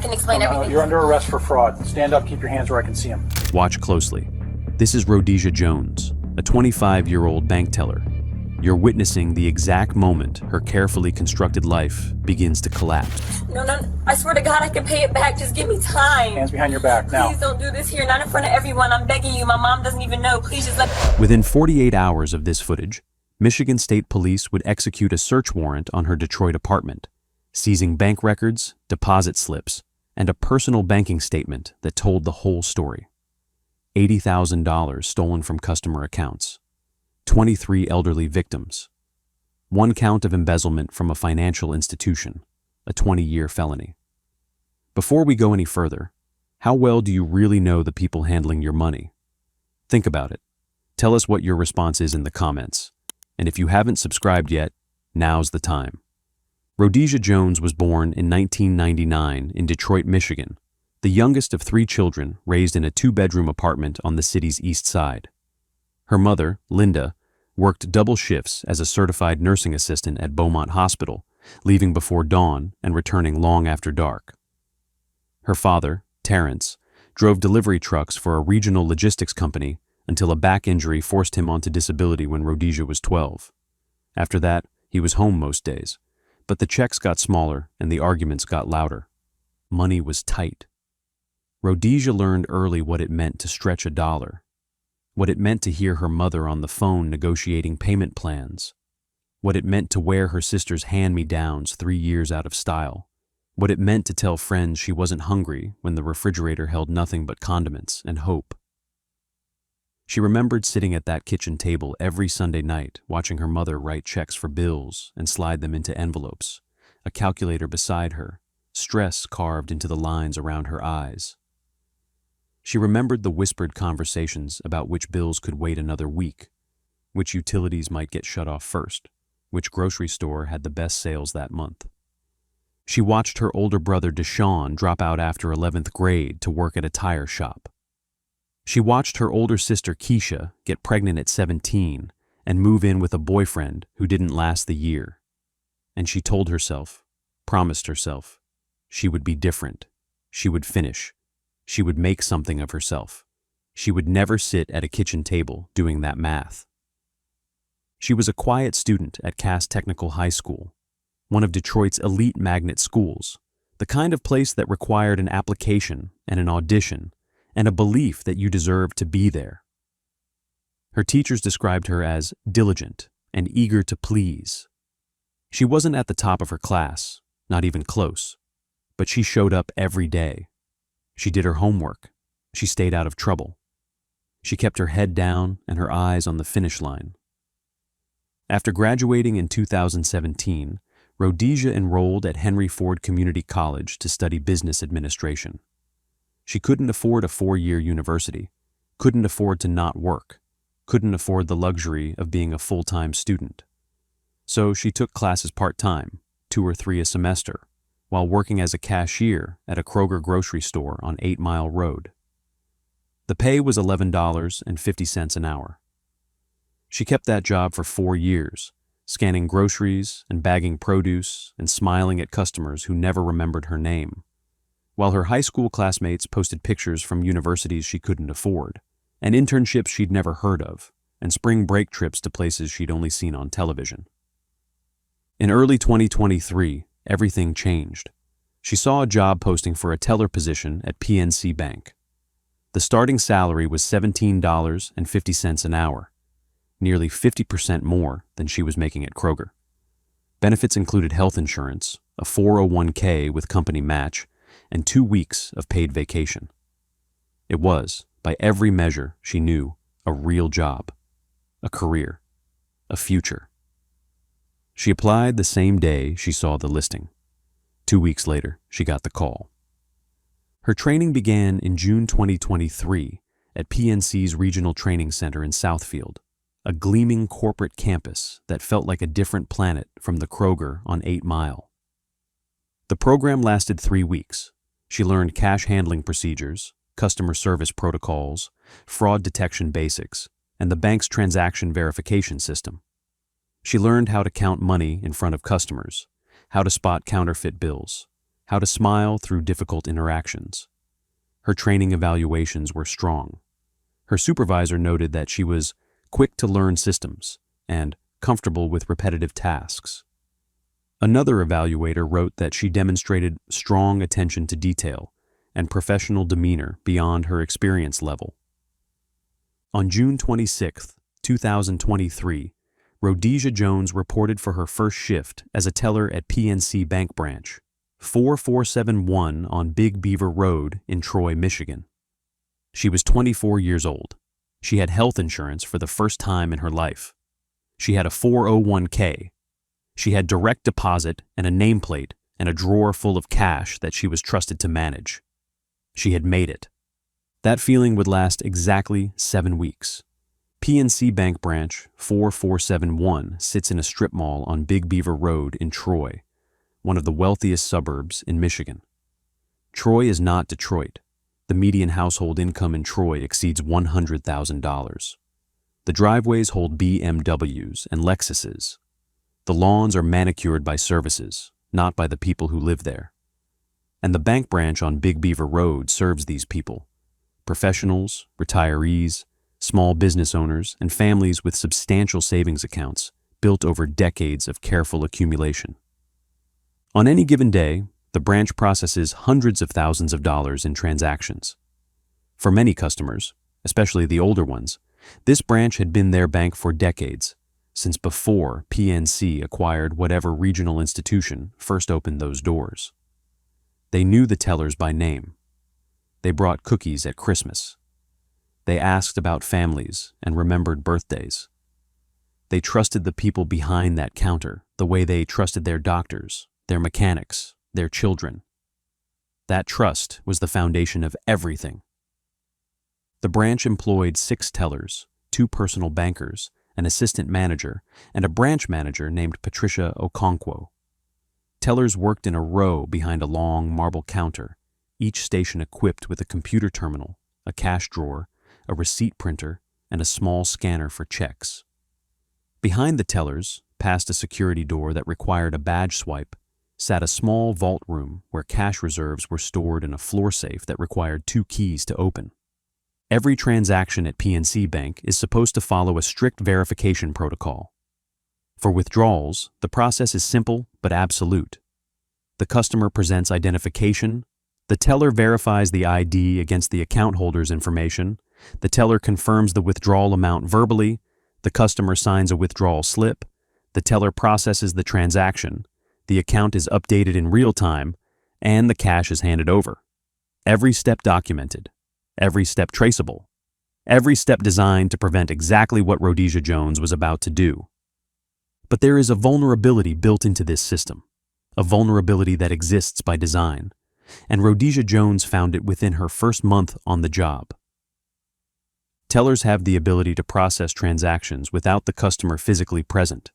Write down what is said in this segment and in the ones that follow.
can explain everything. You're under arrest for fraud. Stand up, keep your hands where I can see them. Watch closely. This is Rhodesia Jones, a 25-year-old bank teller. You're witnessing the exact moment her carefully constructed life begins to collapse. No, I swear to God I can pay it back. Just give me time. Hands behind your back, now. Please don't do this here, not in front of everyone. I'm begging you. My mom doesn't even know. Please just let me. Within 48 hours of this footage, Michigan State Police would execute a search warrant on her Detroit apartment, seizing bank records, deposit slips, and a personal banking statement that told the whole story. $80,000 stolen from customer accounts. 23 elderly victims. 1 count of embezzlement from a financial institution, a 20-year felony. Before we go any further, how well do you really know the people handling your money? Think about it. Tell us what your response is in the comments. And if you haven't subscribed yet, now's the time. Rhodesia Jones was born in 1999 in Detroit, Michigan, the youngest of 3 children raised in a 2-bedroom apartment on the city's east side. Her mother, Linda, worked double shifts as a certified nursing assistant at Beaumont Hospital, leaving before dawn and returning long after dark. Her father, Terrence, drove delivery trucks for a regional logistics company until a back injury forced him onto disability when Rhodesia was 12. After that, he was home most days, but the checks got smaller and the arguments got louder. Money was tight. Rhodesia learned early what it meant to stretch a dollar, what it meant to hear her mother on the phone negotiating payment plans, what it meant to wear her sister's hand-me-downs 3 years out of style, what it meant to tell friends she wasn't hungry when the refrigerator held nothing but condiments and hope. She remembered sitting at that kitchen table every Sunday night, watching her mother write checks for bills and slide them into envelopes, a calculator beside her, stress carved into the lines around her eyes. She remembered the whispered conversations about which bills could wait another week, which utilities might get shut off first, which grocery store had the best sales that month. She watched her older brother Deshaun drop out after 11th grade to work at a tire shop. She watched her older sister Keisha get pregnant at 17 and move in with a boyfriend who didn't last the year. And she told herself, promised herself, she would be different. She would finish. She would make something of herself. She would never sit at a kitchen table doing that math. She was a quiet student at Cass Technical High School, one of Detroit's elite magnet schools, the kind of place that required an application and an audition and a belief that you deserved to be there. Her teachers described her as diligent and eager to please. She wasn't at the top of her class, not even close, but she showed up every day. She did her homework. She stayed out of trouble. She kept her head down and her eyes on the finish line. After graduating in 2017, Rhodesia enrolled at Henry Ford Community College to study business administration. She couldn't afford a 4-year university, couldn't afford to not work, couldn't afford the luxury of being a full-time student. So she took classes part-time, 2 or 3 a semester, while working as a cashier at a Kroger grocery store on 8 Mile Road. The pay was $11.50 an hour. She kept that job for 4 years, scanning groceries and bagging produce and smiling at customers who never remembered her name, while her high school classmates posted pictures from universities she couldn't afford, and internships she'd never heard of, and spring break trips to places she'd only seen on television. In early 2023, everything changed. She saw a job posting for a teller position at PNC Bank. The starting salary was $17.50 an hour, nearly 50% more than she was making at Kroger. Benefits included health insurance, a 401k with company match, and 2 weeks of paid vacation. It was, by every measure she knew, a real job, a career, a future. She applied the same day she saw the listing. 2 weeks later, she got the call. Her training began in June 2023 at PNC's Regional Training Center in Southfield, a gleaming corporate campus that felt like a different planet from the Kroger on 8 Mile. The program lasted 3 weeks. She learned cash handling procedures, customer service protocols, fraud detection basics, and the bank's transaction verification system. She learned how to count money in front of customers, how to spot counterfeit bills, how to smile through difficult interactions. Her training evaluations were strong. Her supervisor noted that she was quick to learn systems and comfortable with repetitive tasks. Another evaluator wrote that she demonstrated strong attention to detail and professional demeanor beyond her experience level. On June 26, 2023, Rhodesia Jones reported for her first shift as a teller at PNC Bank Branch, 4471 on Big Beaver Road in Troy, Michigan. She was 24 years old. She had health insurance for the first time in her life. She had a 401k. She had direct deposit and a nameplate and a drawer full of cash that she was trusted to manage. She had made it. That feeling would last exactly 7 weeks. PNC Bank Branch 4471 sits in a strip mall on Big Beaver Road in Troy, one of the wealthiest suburbs in Michigan. Troy is not Detroit. The median household income in Troy exceeds $100,000. The driveways hold BMWs and Lexuses. The lawns are manicured by services, not by the people who live there. And the bank branch on Big Beaver Road serves these people: professionals, retirees, small business owners, and families with substantial savings accounts built over decades of careful accumulation. On any given day, the branch processes hundreds of thousands of dollars in transactions. For many customers, especially the older ones, this branch had been their bank for decades, since before PNC acquired whatever regional institution first opened those doors. They knew the tellers by name. They brought cookies at Christmas. They asked about families and remembered birthdays. They trusted the people behind that counter the way they trusted their doctors, their mechanics, their children. That trust was the foundation of everything. The branch employed 6 tellers, 2 personal bankers, an assistant manager, and a branch manager named Patricia Okonkwo. Tellers worked in a row behind a long marble counter, each station equipped with a computer terminal, a cash drawer, a receipt printer, and a small scanner for checks. Behind the tellers, past a security door that required a badge swipe, sat a small vault room where cash reserves were stored in a floor safe that required 2 keys to open. Every transaction at PNC Bank is supposed to follow a strict verification protocol. For withdrawals, the process is simple but absolute. The customer presents identification, the teller verifies the ID against the account holder's information, the teller confirms the withdrawal amount verbally, the customer signs a withdrawal slip, the teller processes the transaction, the account is updated in real time, and the cash is handed over. Every step documented, every step traceable, every step designed to prevent exactly what Rhodesia Jones was about to do. But there is a vulnerability built into this system, a vulnerability that exists by design, and Rhodesia Jones found it within her first month on the job. Tellers have the ability to process transactions without the customer physically present.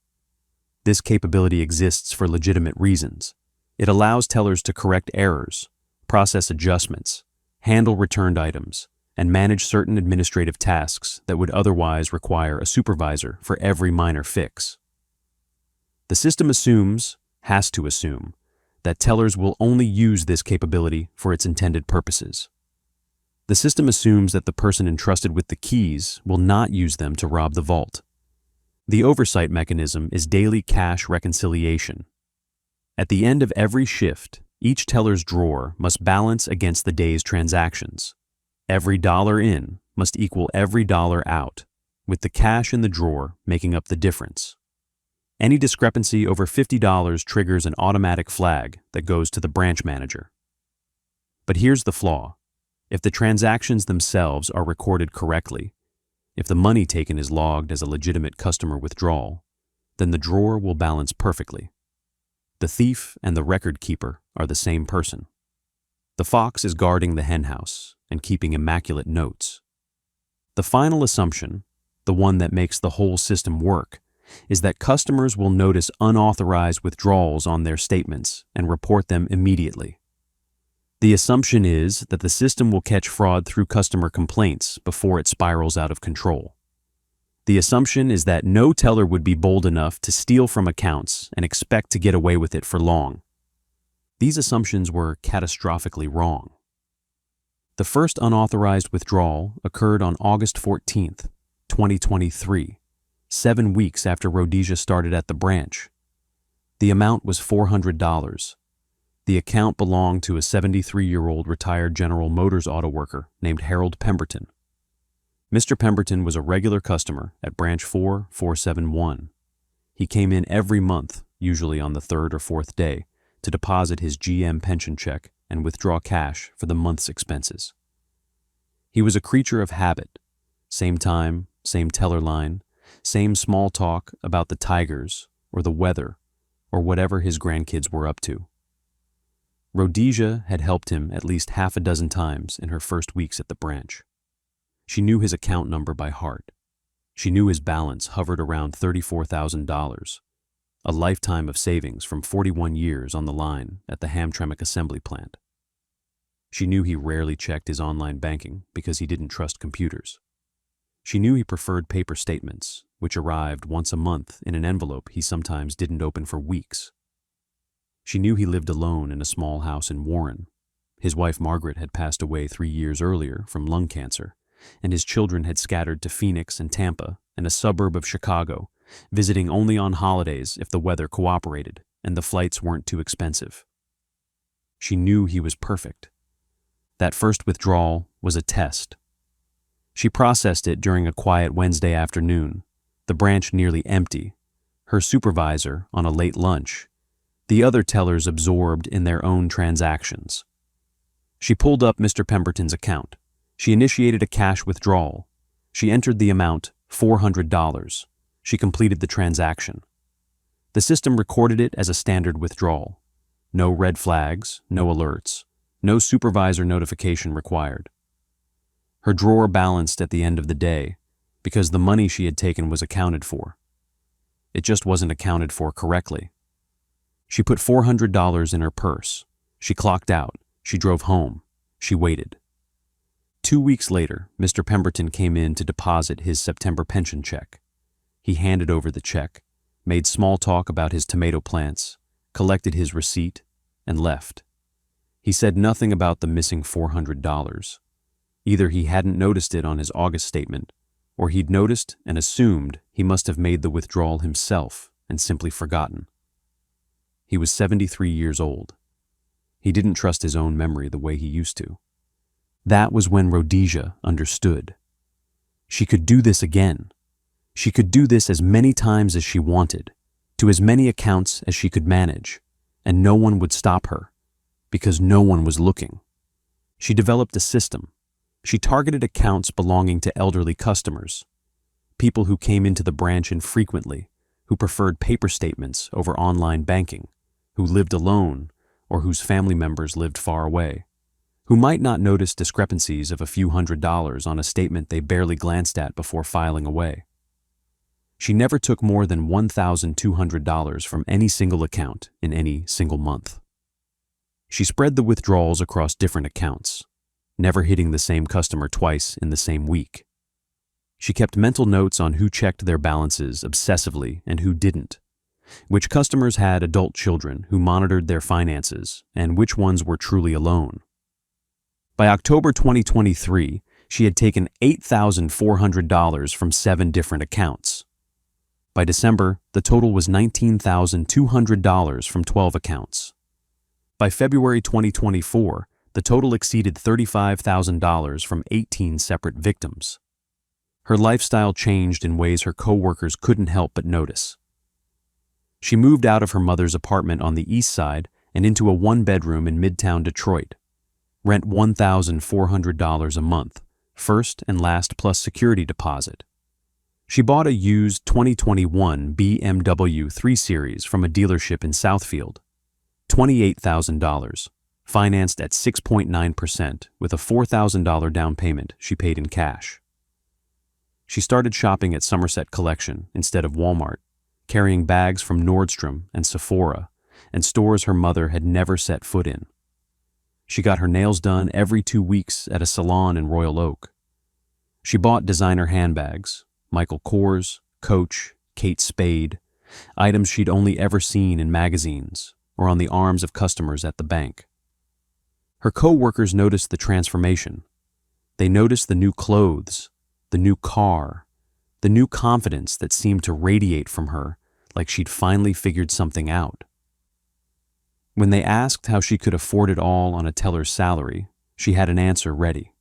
This capability exists for legitimate reasons. It allows tellers to correct errors, process adjustments, handle returned items, and manage certain administrative tasks that would otherwise require a supervisor for every minor fix. The system has to assume, that tellers will only use this capability for its intended purposes. The system assumes that the person entrusted with the keys will not use them to rob the vault. The oversight mechanism is daily cash reconciliation. At the end of every shift, each teller's drawer must balance against the day's transactions. Every dollar in must equal every dollar out, with the cash in the drawer making up the difference. Any discrepancy over $50 triggers an automatic flag that goes to the branch manager. But here's the flaw. If the transactions themselves are recorded correctly, if the money taken is logged as a legitimate customer withdrawal, then the drawer will balance perfectly. The thief and the record keeper are the same person. The fox is guarding the henhouse and keeping immaculate notes. The final assumption, the one that makes the whole system work, is that customers will notice unauthorized withdrawals on their statements and report them immediately. The assumption is that the system will catch fraud through customer complaints before it spirals out of control. The assumption is that no teller would be bold enough to steal from accounts and expect to get away with it for long. These assumptions were catastrophically wrong. The first unauthorized withdrawal occurred on August 14th, 2023, 7 weeks after Rhodesia started at the branch. The amount was $400. The account belonged to a 73-year-old retired General Motors auto worker named Harold Pemberton. Mr. Pemberton was a regular customer at branch 4471. He came in every month, usually on the third or fourth day, to deposit his GM pension check and withdraw cash for the month's expenses. He was a creature of habit. Same time, same teller line, same small talk about the Tigers or the weather or whatever his grandkids were up to. Rhodesia had helped him at least half a dozen times in her first weeks at the branch. She knew his account number by heart. She knew his balance hovered around $34,000, a lifetime of savings from 41 years on the line at the Hamtramck assembly plant. She knew he rarely checked his online banking because he didn't trust computers. She knew he preferred paper statements, which arrived once a month in an envelope he sometimes didn't open for weeks. She knew he lived alone in a small house in Warren. His wife Margaret had passed away 3 years earlier from lung cancer, and his children had scattered to Phoenix and Tampa and a suburb of Chicago, visiting only on holidays if the weather cooperated and the flights weren't too expensive. She knew he was perfect. That first withdrawal was a test. She processed it during a quiet Wednesday afternoon, the branch nearly empty, her supervisor on a late lunch, the other tellers absorbed in their own transactions. She pulled up Mr. Pemberton's account. She initiated a cash withdrawal. She entered the amount, $400. She completed the transaction. The system recorded it as a standard withdrawal. No red flags, no alerts, no supervisor notification required. Her drawer balanced at the end of the day because the money she had taken was accounted for. It just wasn't accounted for correctly. She put $400 in her purse. She clocked out. She drove home. She waited. 2 weeks later, Mr. Pemberton came in to deposit his September pension check. He handed over the check, made small talk about his tomato plants, collected his receipt, and left. He said nothing about the missing $400. Either he hadn't noticed it on his August statement, or he'd noticed and assumed he must have made the withdrawal himself and simply forgotten. He was 73 years old. He didn't trust his own memory the way he used to. That was when Rhodesia understood. She could do this again. She could do this as many times as she wanted, to as many accounts as she could manage, and no one would stop her, because no one was looking. She developed a system. She targeted accounts belonging to elderly customers, people who came into the branch infrequently, who preferred paper statements over online banking, who lived alone, or whose family members lived far away, who might not notice discrepancies of a few $100s on a statement they barely glanced at before filing away. She never took more than $1,200 from any single account in any single month. She spread the withdrawals across different accounts, never hitting the same customer twice in the same week. She kept mental notes on who checked their balances obsessively and who didn't, which customers had adult children who monitored their finances, and which ones were truly alone. By October 2023, she had taken $8,400 from 7 different accounts. By December, the total was $19,200 from 12 accounts. By February 2024, the total exceeded $35,000 from 18 separate victims. Her lifestyle changed in ways her coworkers couldn't help but notice. She moved out of her mother's apartment on the east side and into a one-bedroom in Midtown Detroit. Rent $1,400 a month, first and last plus security deposit. She bought a used 2021 BMW 3 Series from a dealership in Southfield. $28,000, financed at 6.9% with a $4,000 down payment she paid in cash. She started shopping at Somerset Collection instead of Walmart, carrying bags from Nordstrom and Sephora and stores her mother had never set foot in. She got her nails done every 2 weeks at a salon in Royal Oak. She bought designer handbags, Michael Kors, Coach, Kate Spade, items she'd only ever seen in magazines, or on the arms of customers at the bank. Her co-workers noticed the transformation. They noticed the new clothes, the new car, the new confidence that seemed to radiate from her like she'd finally figured something out. When they asked how she could afford it all on a teller's salary, she had an answer ready.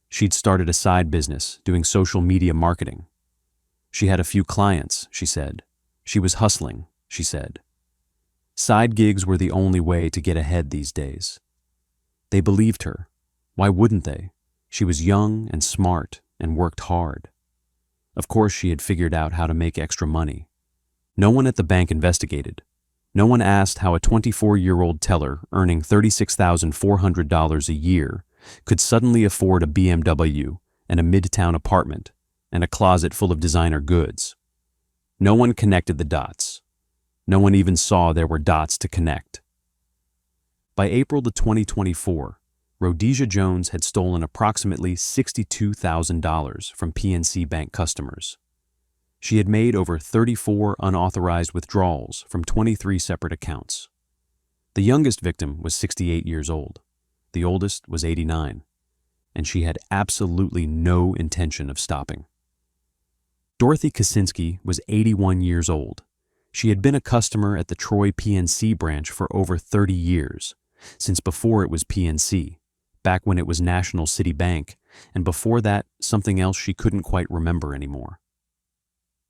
She'd started a side business doing social media marketing. She had a few clients, she said. She was hustling, she said. Side gigs were the only way to get ahead these days. They believed her. Why wouldn't they? She was young and smart and worked hard. Of course, she had figured out how to make extra money. No one at the bank investigated. No one asked how a 24-year-old teller earning $36,400 a year could suddenly afford a BMW and a midtown apartment and a closet full of designer goods. No one connected the dots. No one even saw there were dots to connect. By April of 2024, Rhodesia Jones had stolen approximately $62,000 from PNC Bank customers. She had made over 34 unauthorized withdrawals from 23 separate accounts. The youngest victim was 68 years old. The oldest was 89, and she had absolutely no intention of stopping. Dorothy Kaczynski was 81 years old. She had been a customer at the Troy PNC branch for over 30 years, since before it was PNC, back when it was National City Bank, and before that, something else she couldn't quite remember anymore.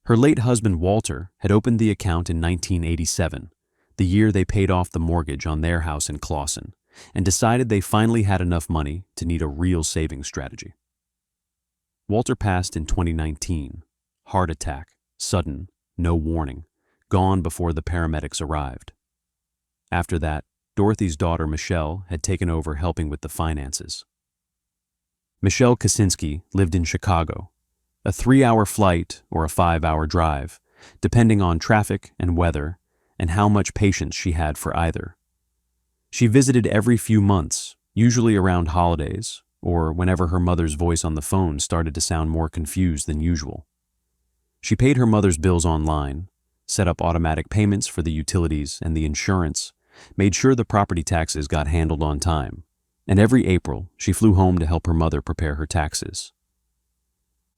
Her late husband, Walter, had opened the account in 1987, the year they paid off the mortgage on their house in Clawson, and decided they finally had enough money to need a real savings strategy. Walter passed in 2019. Heart attack, sudden, no warning, gone before the paramedics arrived. After that, Dorothy's daughter, Michelle, had taken over helping with the finances. Michelle Kaczynski lived in Chicago, a 3-hour flight or a 5-hour drive, depending on traffic and weather and how much patience she had for either. She visited every few months, usually around holidays, or whenever her mother's voice on the phone started to sound more confused than usual. She paid her mother's bills online, set up automatic payments for the utilities and the insurance, made sure the property taxes got handled on time, and every April she flew home to help her mother prepare her taxes.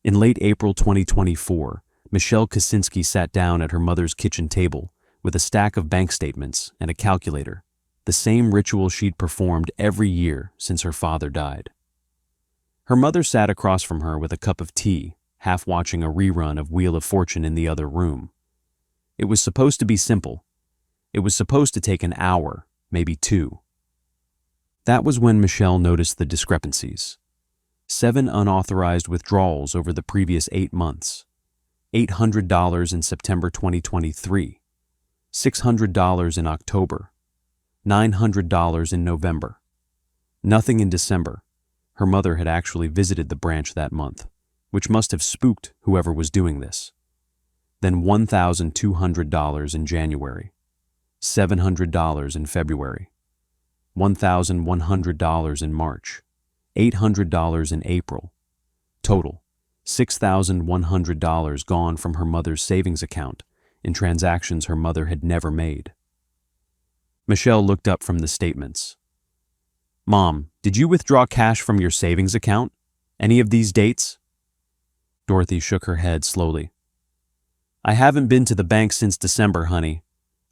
In late April 2024, Michelle Kaczynski sat down at her mother's kitchen table with a stack of bank statements and a calculator, the same ritual she'd performed every year since her father died. Her mother sat across from her with a cup of tea, half watching a rerun of Wheel of Fortune in the other room. It was supposed to be simple. It was supposed to take an hour, maybe 2. That was when Michelle noticed the discrepancies. 7 unauthorized withdrawals over the previous 8 months. $800 in September 2023. $600 in October. $900 in November. Nothing in December. Her mother had actually visited the branch that month, which must have spooked whoever was doing this. Then $1,200 in January. $700 in February. $1,100 in March. $800 in April. Total, $6,100 gone from her mother's savings account in transactions her mother had never made. Michelle looked up from the statements. "Mom, did you withdraw cash from your savings account? Any of these dates?" Dorothy shook her head slowly. "I haven't been to the bank since December, honey.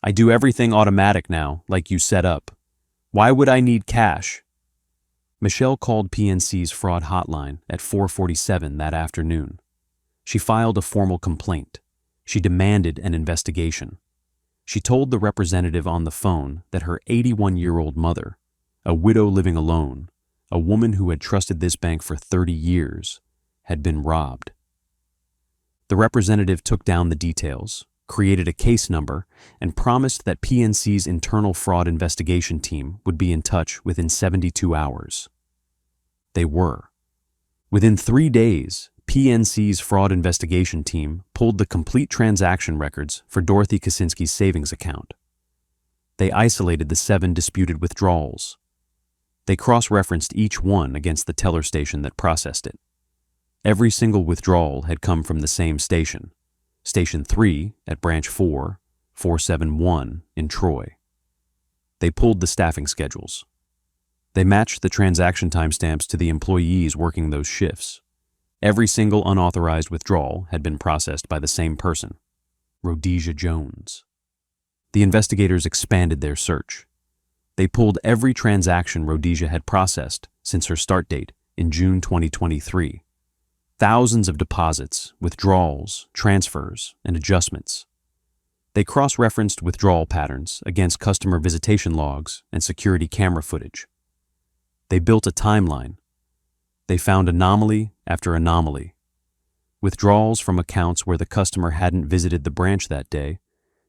I do everything automatic now, like you set up. Why would I need cash?" Michelle called PNC's fraud hotline at 4:47 that afternoon. She filed a formal complaint. She demanded an investigation. She told the representative on the phone that her 81-year-old mother, a widow living alone, a woman who had trusted this bank for 30 years, had been robbed. The representative took down the details, created a case number, and promised that PNC's internal fraud investigation team would be in touch within 72 hours. They were. Within 3 days, PNC's fraud investigation team pulled the complete transaction records for Dorothy Kaczynski's savings account. They isolated the 7 disputed withdrawals. They cross-referenced each one against the teller station that processed it. Every single withdrawal had come from the same station, Station 3 at Branch 4, 471 in Troy. They pulled the staffing schedules. They matched the transaction timestamps to the employees working those shifts. Every single unauthorized withdrawal had been processed by the same person, Rhodesia Jones. The investigators expanded their search. They pulled every transaction Rhodesia had processed since her start date in June 2023. Thousands of deposits, withdrawals, transfers, and adjustments. They cross-referenced withdrawal patterns against customer visitation logs and security camera footage. They built a timeline. They found anomaly after anomaly. Withdrawals from accounts where the customer hadn't visited the branch that day,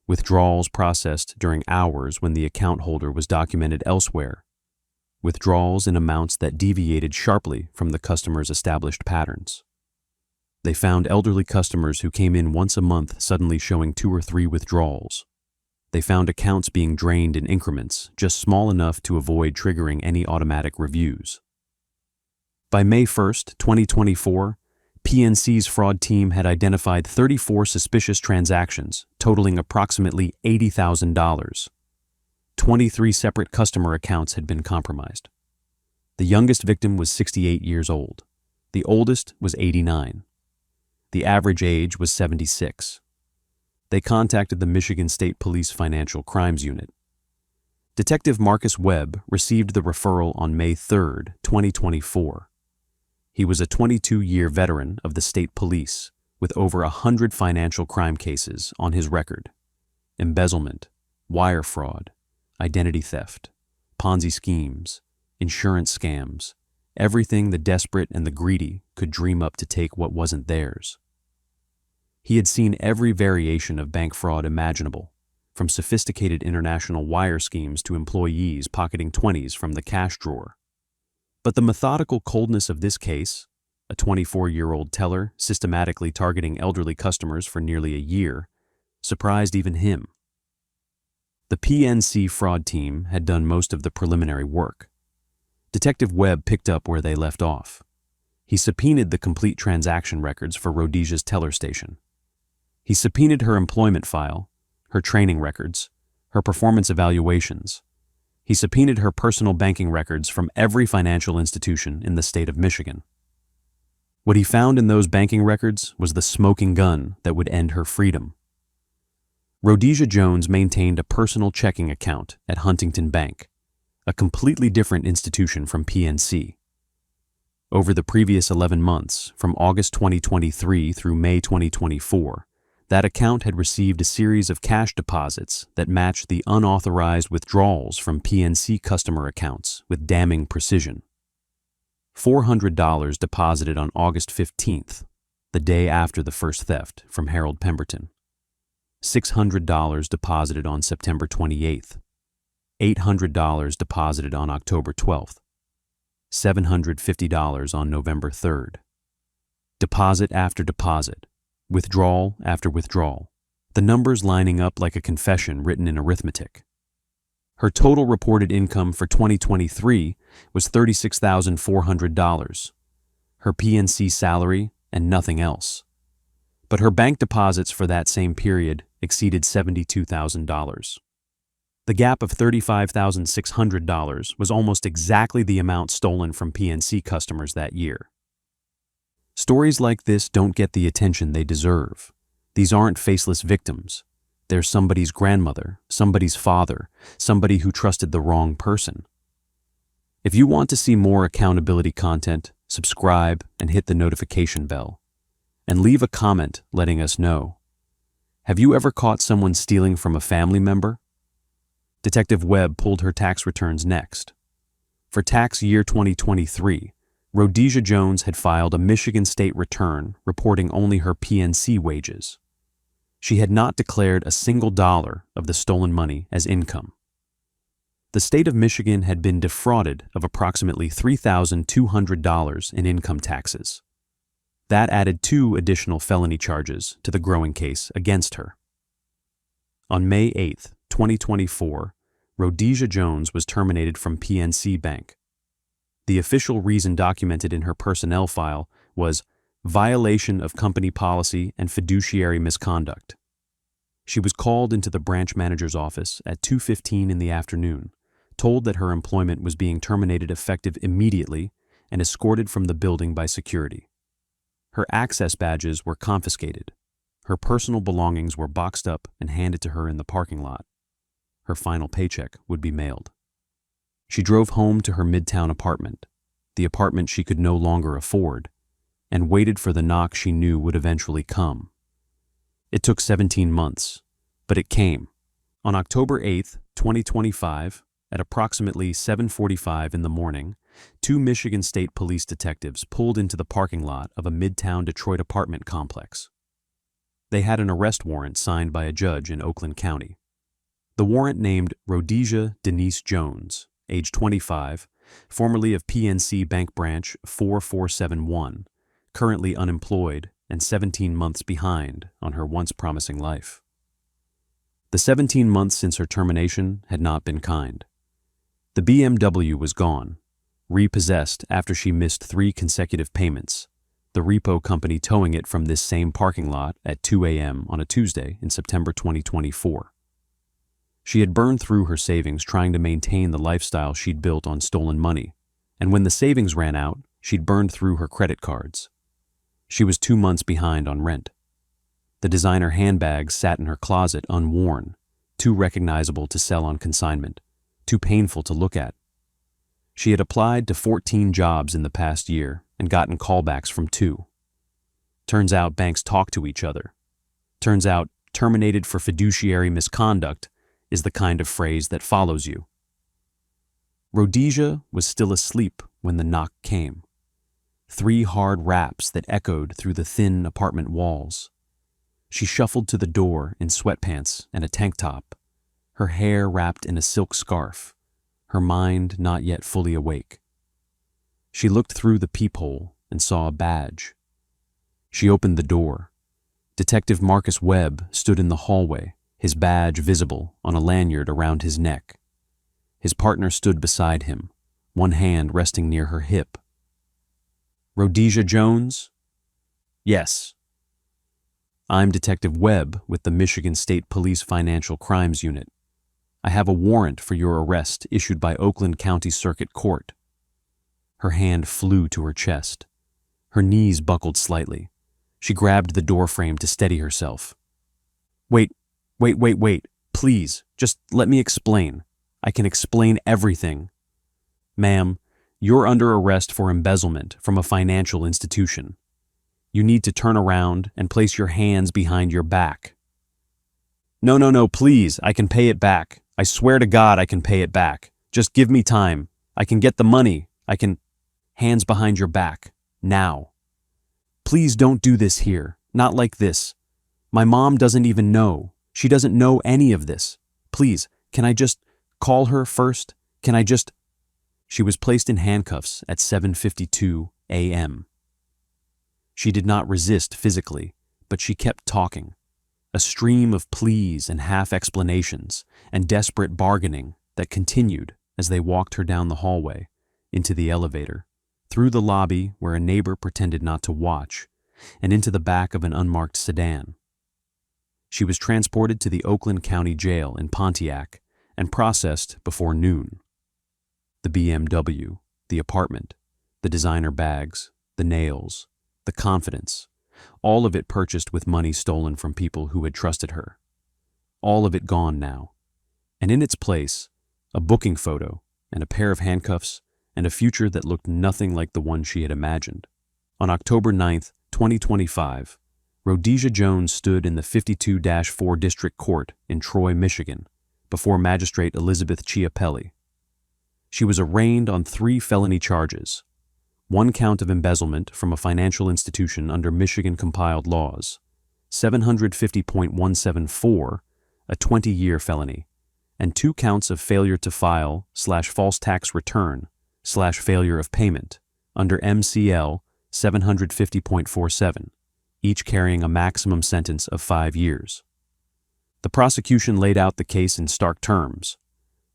withdrawals processed during hours when the account holder was documented elsewhere, withdrawals in amounts that deviated sharply from the customer's established patterns. They found elderly customers who came in once a month suddenly showing 2 or 3 withdrawals. They found accounts being drained in increments, just small enough to avoid triggering any automatic reviews. By May 1, 2024, PNC's fraud team had identified 34 suspicious transactions totaling approximately $80,000. 23 separate customer accounts had been compromised. The youngest victim was 68 years old. The oldest was 89. The average age was 76. They contacted the Michigan State Police Financial Crimes Unit. Detective Marcus Webb received the referral on May 3, 2024. He was a 22-year veteran of the state police with over 100 financial crime cases on his record: embezzlement, wire fraud, identity theft, Ponzi schemes, insurance scams, everything the desperate and the greedy could dream up to take what wasn't theirs. He had seen every variation of bank fraud imaginable, from sophisticated international wire schemes to employees pocketing 20s from the cash drawer. But the methodical coldness of this case, a 24-year-old teller systematically targeting elderly customers for nearly a year, surprised even him. The PNC fraud team had done most of the preliminary work. Detective Webb picked up where they left off. He subpoenaed the complete transaction records for Rhodesia's teller station. He subpoenaed her employment file, her training records, her performance evaluations. He subpoenaed her personal banking records from every financial institution in the state of Michigan. What he found in those banking records was the smoking gun that would end her freedom. Rhodesia Jones maintained a personal checking account at Huntington Bank, a completely different institution from PNC. Over the previous 11 months, from August 2023 through May 2024, that account had received a series of cash deposits that matched the unauthorized withdrawals from PNC customer accounts with damning precision. $400 deposited on August 15th, the day after the first theft, from Harold Pemberton. $600 deposited on September 28th. $800 deposited on October 12th. $750 on November 3rd. Deposit after deposit. Withdrawal after withdrawal, the numbers lining up like a confession written in arithmetic. Her total reported income for 2023 was $36,400, her PNC salary and nothing else. But her bank deposits for that same period exceeded $72,000. The gap of $35,600 was almost exactly the amount stolen from PNC customers that year. Stories like this don't get the attention they deserve. These aren't faceless victims. They're somebody's grandmother, somebody's father, somebody who trusted the wrong person. If you want to see more accountability content, subscribe and hit the notification bell. And leave a comment letting us know. Have you ever caught someone stealing from a family member? Detective Webb pulled her tax returns next. For tax year 2023, Rhodesia Jones had filed a Michigan state return reporting only her PNC wages. She had not declared a single dollar of the stolen money as income. The state of Michigan had been defrauded of approximately $3,200 in income taxes. That added 2 additional felony charges to the growing case against her. On May 8, 2024, Rhodesia Jones was terminated from PNC Bank. The official reason documented in her personnel file was violation of company policy and fiduciary misconduct. She was called into the branch manager's office at 2:15 in the afternoon told that her employment was being terminated effective immediately, and escorted from the building by security. Her access badges were confiscated. Her personal belongings were boxed up and handed to her in the parking lot. Her final paycheck would be mailed. She drove home to her midtown apartment, the apartment she could no longer afford, and waited for the knock she knew would eventually come. It took 17 months, but it came. On October 8, 2025, at approximately 7:45 in the morning, two Michigan State Police detectives pulled into the parking lot of a midtown Detroit apartment complex. They had an arrest warrant signed by a judge in Oakland County. The warrant named Rhodesia Jones, age 25, formerly of PNC Bank Branch 4471, currently unemployed and 17 months behind on her once promising life. The 17 months since her termination had not been kind. The BMW was gone, repossessed after she missed 3 consecutive payments, the repo company towing it from this same parking lot at 2 a.m. on a Tuesday in September 2024. She had burned through her savings trying to maintain the lifestyle she'd built on stolen money, and when the savings ran out, she'd burned through her credit cards. She was 2 months behind on rent. The designer handbags sat in her closet unworn, too recognizable to sell on consignment, too painful to look at. She had applied to 14 jobs in the past year and gotten callbacks from 2. Turns out banks talk to each other. Turns out terminated for fiduciary misconduct is the kind of phrase that follows you. Rhodesia was still asleep when the knock came. 3 hard raps that echoed through the thin apartment walls. She shuffled to the door in sweatpants and a tank top, her hair wrapped in a silk scarf, her mind not yet fully awake. She looked through the peephole and saw a badge. She opened the door. Detective Marcus Webb stood in the hallway, his badge visible on a lanyard around his neck. His partner stood beside him, one hand resting near her hip. "Rhodesia Jones?" "Yes." "I'm Detective Webb with the Michigan State Police Financial Crimes Unit. I have a warrant for your arrest issued by Oakland County Circuit Court." Her hand flew to her chest. Her knees buckled slightly. She grabbed the doorframe to steady herself. Wait. Please, just let me explain. I can explain everything." "Ma'am, you're under arrest for embezzlement from a financial institution. You need to turn around and place your hands behind your back." No, please, I can pay it back. I swear to God I can pay it back. Just give me time. I can get the money. I can... Hands behind your back. Now. Please don't do this here. Not like this. My mom doesn't even know. She doesn't know any of this. Please, can I just call her first? Can I just... She was placed in handcuffs at 7:52 a.m. She did not resist physically, but she kept talking. A stream of pleas and half-explanations and desperate bargaining that continued as they walked her down the hallway, into the elevator, through the lobby where a neighbor pretended not to watch, and into the back of an unmarked sedan. She was transported to the Oakland County Jail in Pontiac and processed before noon. The BMW, the apartment, the designer bags, the nails, the confidence, all of it purchased with money stolen from people who had trusted her. All of it gone now. And in its place, a booking photo and a pair of handcuffs and a future that looked nothing like the one she had imagined. On October 9th, 2025, Rhodesia Jones stood in the 52-4 District Court in Troy, Michigan, before Magistrate Elizabeth Chiapelli. She was arraigned on 3 felony charges: 1 count of embezzlement from a financial institution under Michigan compiled laws, 750.174, a 20-year felony, and 2 counts of failure to file/false tax return/failure of payment under MCL 750.47, each carrying a maximum sentence of 5 years. The prosecution laid out the case in stark terms: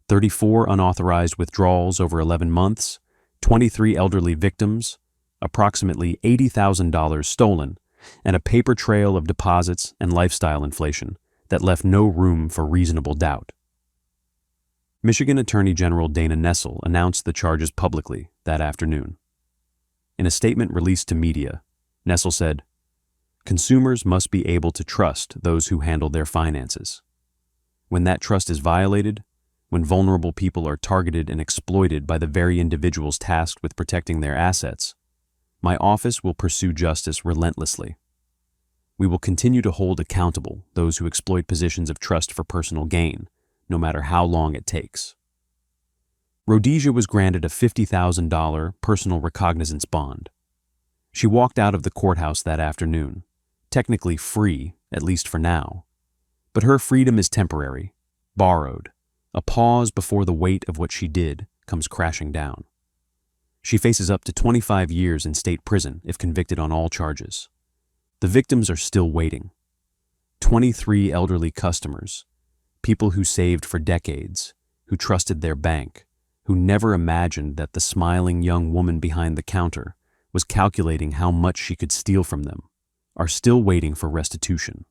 34 unauthorized withdrawals over 11 months, 23 elderly victims, approximately $80,000 stolen, and a paper trail of deposits and lifestyle inflation that left no room for reasonable doubt. Michigan Attorney General Dana Nessel announced the charges publicly that afternoon. In a statement released to media, Nessel said, "Consumers must be able to trust those who handle their finances. When that trust is violated, when vulnerable people are targeted and exploited by the very individuals tasked with protecting their assets, my office will pursue justice relentlessly. We will continue to hold accountable those who exploit positions of trust for personal gain, no matter how long it takes." Rhodesia was granted a $50,000 personal recognizance bond. She walked out of the courthouse that afternoon, technically free, at least for now. But her freedom is temporary, borrowed, a pause before the weight of what she did comes crashing down. She faces up to 25 years in state prison if convicted on all charges. The victims are still waiting. 23 elderly customers, people who saved for decades, who trusted their bank, who never imagined that the smiling young woman behind the counter was calculating how much she could steal from them, are still waiting for restitution.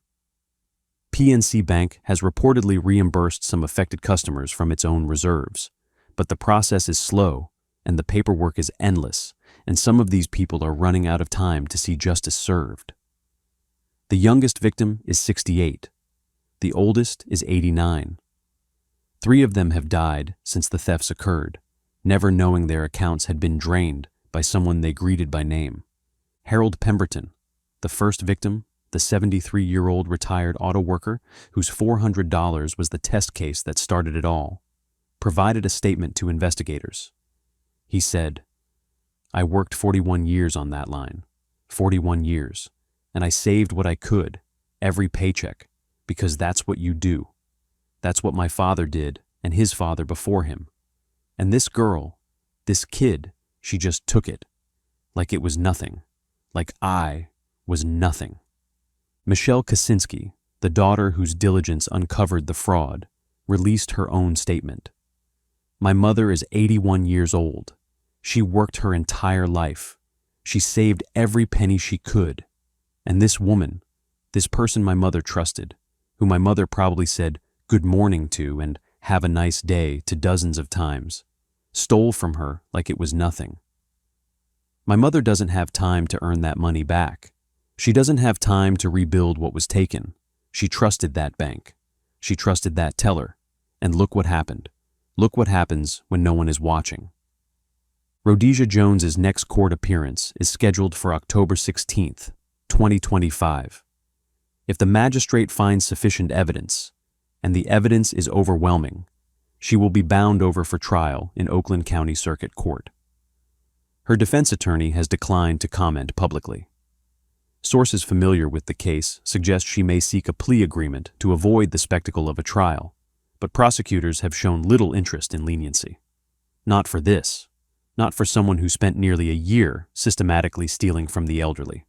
PNC Bank has reportedly reimbursed some affected customers from its own reserves, but the process is slow and the paperwork is endless, and some of these people are running out of time to see justice served. The youngest victim is 68. The oldest is 89. 3 of them have died since the thefts occurred, never knowing their accounts had been drained by someone they greeted by name. Harold Pemberton, the first victim, the 73-year-old retired auto worker whose $400 was the test case that started it all, provided a statement to investigators. He said, "I worked 41 years on that line, 41 years, and I saved what I could, every paycheck, because that's what you do. That's what my father did and his father before him. And this girl, this kid, she just took it, like it was nothing, like I was nothing." Michelle Kaczynski, the daughter whose diligence uncovered the fraud, released her own statement. "My mother is 81 years old. She worked her entire life. She saved every penny she could. And this woman, this person my mother trusted, who my mother probably said good morning to and have a nice day to dozens of times, stole from her like it was nothing. My mother doesn't have time to earn that money back. She doesn't have time to rebuild what was taken. She trusted that bank. She trusted that teller. And look what happened. Look what happens when no one is watching." Rhodesia Jones's next court appearance is scheduled for October 16th, 2025. If the magistrate finds sufficient evidence, and the evidence is overwhelming, she will be bound over for trial in Oakland County Circuit Court. Her defense attorney has declined to comment publicly. Sources familiar with the case suggest she may seek a plea agreement to avoid the spectacle of a trial, but prosecutors have shown little interest in leniency. Not for this, not for someone who spent nearly a year systematically stealing from the elderly.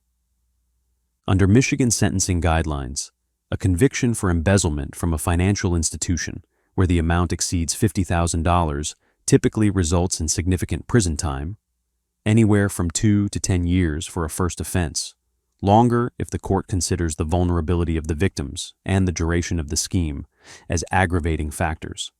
Under Michigan sentencing guidelines, a conviction for embezzlement from a financial institution where the amount exceeds $50,000 typically results in significant prison time, anywhere from 2 to 10 years for a first offense, longer if the court considers the vulnerability of the victims and the duration of the scheme as aggravating factors.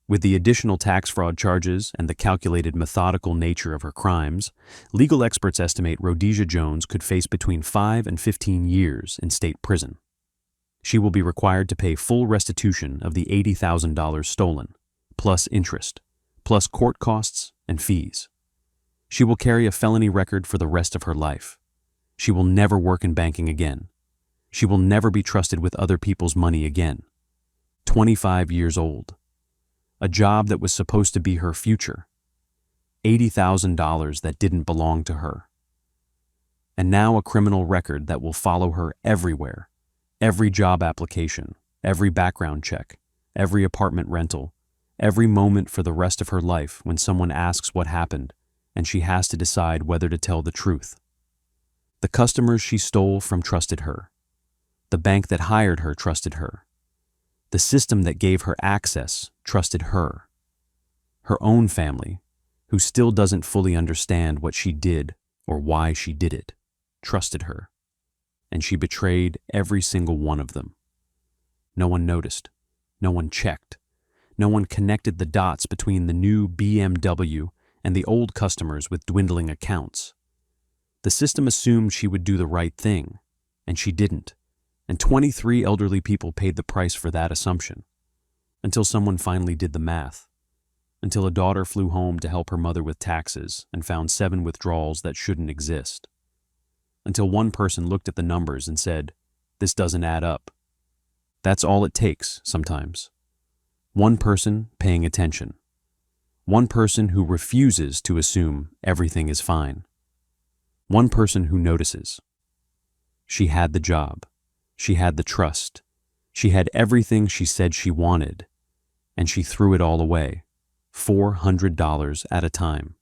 With the additional tax fraud charges and the calculated methodical nature of her crimes, legal experts estimate Rhodesia Jones could face between 5 and 15 years in state prison. She will be required to pay full restitution of the $80,000 stolen, plus interest, plus court costs and fees. She will carry a felony record for the rest of her life. She will never work in banking again. She will never be trusted with other people's money again. 25 years old. A job that was supposed to be her future. $80,000 that didn't belong to her. And now a criminal record that will follow her everywhere. Every job application, every background check, every apartment rental, every moment for the rest of her life when someone asks what happened and she has to decide whether to tell the truth. The customers she stole from trusted her. The bank that hired her trusted her. The system that gave her access trusted her. Her own family, who still doesn't fully understand what she did or why she did it, trusted her. And she betrayed every single one of them. No one noticed. No one checked. No one connected the dots between the new BMW and the old customers with dwindling accounts. The system assumed she would do the right thing, and she didn't. And 23 elderly people paid the price for that assumption. Until someone finally did the math. Until a daughter flew home to help her mother with taxes and found 7 withdrawals that shouldn't exist. Until one person looked at the numbers and said, "This doesn't add up." That's all it takes, sometimes. One person paying attention. One person who refuses to assume everything is fine. One person who notices. She had the job. She had the trust. She had everything she said she wanted. And she threw it all away, $400 at a time.